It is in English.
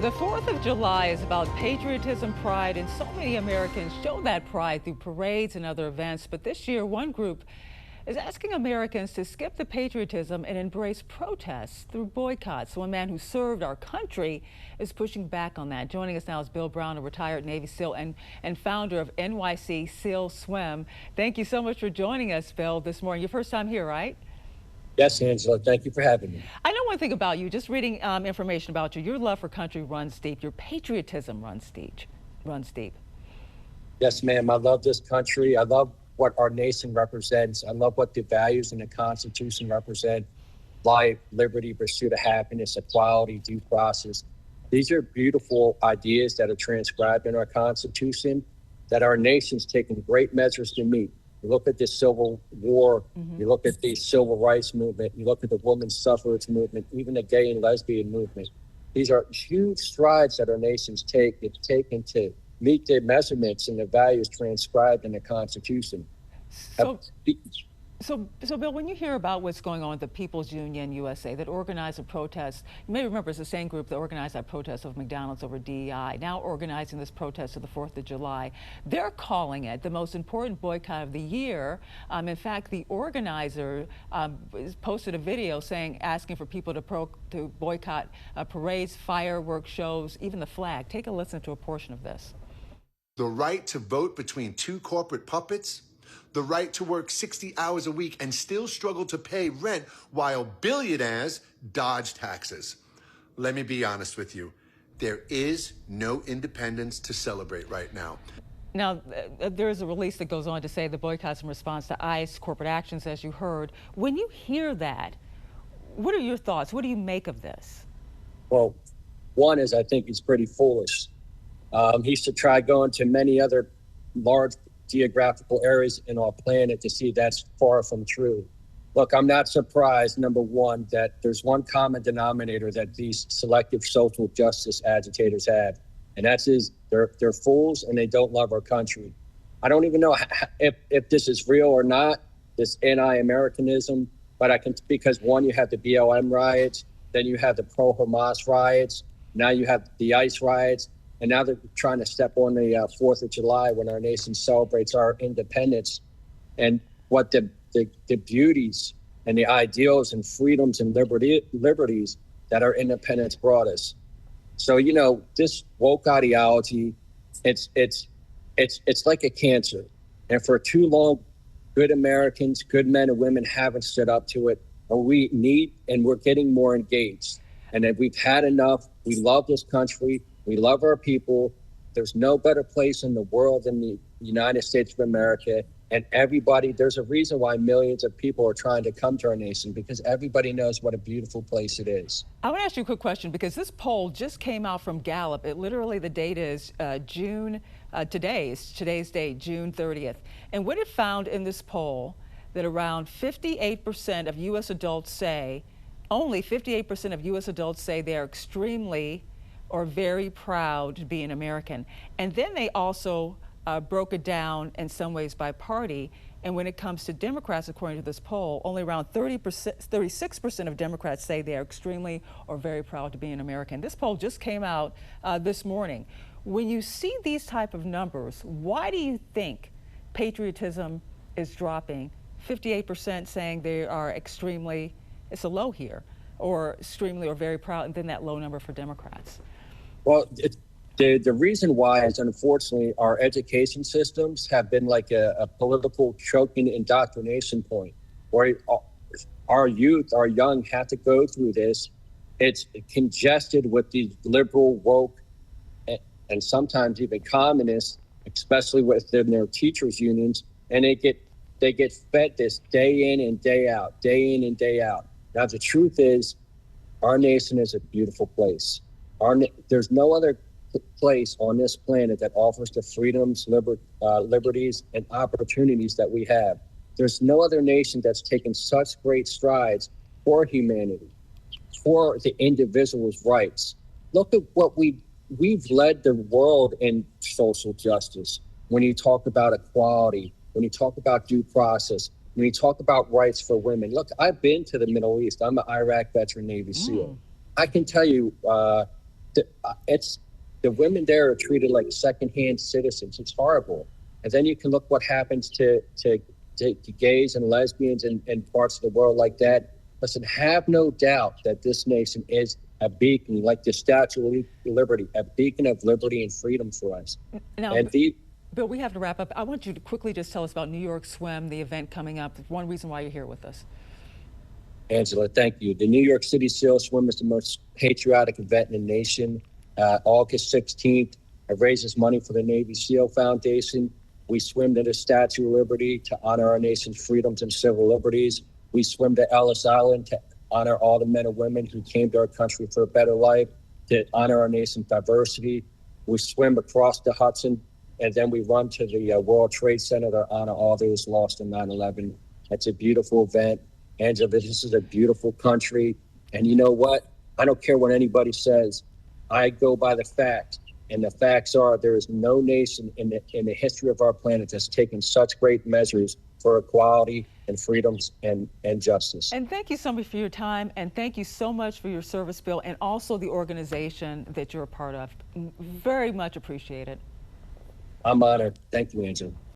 The 4th of July is about patriotism, pride, and so many Americans show that pride through parades and other events. But this year, one group is asking Americans to skip the patriotism and embrace protests through boycotts. One man who served our country is pushing back on that. Joining us now is Bill Brown, a retired Navy SEAL and founder of NYC SEAL Swim. Thank you so much for joining us, Bill, this morning. Your first time here, right? Yes, Angela, thank you for having me. I know one thing about you, just reading information about you. Your love for country runs deep. Your patriotism runs deep. Yes, ma'am. I love this country. I love what our nation represents. I love what the values in the Constitution represent. Life, liberty, pursuit of happiness, equality, due process. These are beautiful ideas that are transcribed in our Constitution that our nation's taken great measures to meet. You look at the Civil War, you look at the Civil Rights Movement, you look at the women's suffrage movement, even the gay and lesbian movement. These are huge strides that our nation's taken to meet the measurements and the values transcribed in the Constitution. So, Bill, when you hear about what's going on with the People's Union USA that organized a protest, you may remember it's the same group that organized that protest of McDonald's over DEI, now organizing this protest of the 4th of July. They're calling it the most important boycott of the year. In fact, the organizer posted a video asking for people to boycott parades, fireworks shows, even the flag. Take a listen to a portion of this. The right to vote between two corporate puppets, the right to work 60 hours a week and still struggle to pay rent while billionaires dodge taxes. Let me be honest with you. There is no independence to celebrate right now. Now, there is a release that goes on to say the boycott's in response to ICE corporate actions, as you heard. When you hear that, what are your thoughts? What do you make of this? Well, one is I think he's pretty foolish. He should try going to many other large geographical areas in our planet to see that's far from true. Look, I'm not surprised, number one, that there's one common denominator that these selective social justice agitators have, and that's they're fools and they don't love our country. I don't even know if this is real or not, this anti-Americanism, but because one, you have the BLM riots, then you have the pro-Hamas riots, now you have the ICE riots, and now they're trying to step on the 4th of July when our nation celebrates our independence and what the beauties and the ideals and freedoms and liberties that our independence brought us. So, you know, this woke ideology, it's like a cancer. And for too long, good Americans, good men and women haven't stood up to it. And we're getting more engaged. And that we've had enough. We love this country. We love our people. There's no better place in the world than the United States of America. And there's a reason why millions of people are trying to come to our nation, because everybody knows what a beautiful place it is. I want to ask you a quick question, because this poll just came out from Gallup. The date is today's date, June 30th. And what it found in this poll, that around 58% of U.S. adults say, only 58% of U.S. adults say they are extremely or very proud to be an American. And then they also broke it down in some ways by party. And when it comes to Democrats, according to this poll, only around 36% of Democrats say they are extremely or very proud to be an American. This poll just came out this morning. When you see these type of numbers, why do you think patriotism is dropping? 58% saying they are extremely, it's a low here, or extremely or very proud, and then that low number for Democrats. Well, the reason why is, unfortunately, our education systems have been like a political choking indoctrination point, where our youth, our young, have to go through this. It's congested with these liberal, woke, and sometimes even communists, especially within their teachers' unions, and they get fed this day in and day out, day in and day out. Now, the truth is, our nation is a beautiful place. There's no other place on this planet that offers the freedoms, liberties, and opportunities that we have. There's no other nation that's taken such great strides for humanity, for the individual's rights. Look at what we've led the world in social justice. When you talk about equality, when you talk about due process, when you talk about rights for women. Look, I've been to the Middle East. I'm an Iraq veteran Navy SEAL. I can tell you It's the women there are treated like secondhand citizens. It's horrible. And then you can look what happens to gays and lesbians in parts of the world like that. Listen, have no doubt that this nation is a beacon, like the Statue of Liberty, a beacon of liberty and freedom for us. Now, And Bill, we have to wrap up. I want you to quickly just tell us about New York Swim, the event coming up. One reason why you're here with us. Angela, thank you. The New York City SEAL Swim is the most patriotic event in the nation. August 16th, it raises money for the Navy SEAL Foundation. We swim to the Statue of Liberty to honor our nation's freedoms and civil liberties. We swim to Ellis Island to honor all the men and women who came to our country for a better life, to honor our nation's diversity. We swim across the Hudson, and then we run to the World Trade Center to honor all those lost in 9/11. It's a beautiful event. Angela, this is a beautiful country. And you know what? I don't care what anybody says. I go by the facts. And the facts are there is no nation in the history of our planet that's taken such great measures for equality and freedoms and justice. And thank you so much for your time, and thank you so much for your service, Bill, and also the organization that you're a part of. Very much appreciated. I'm honored. Thank you, Angela.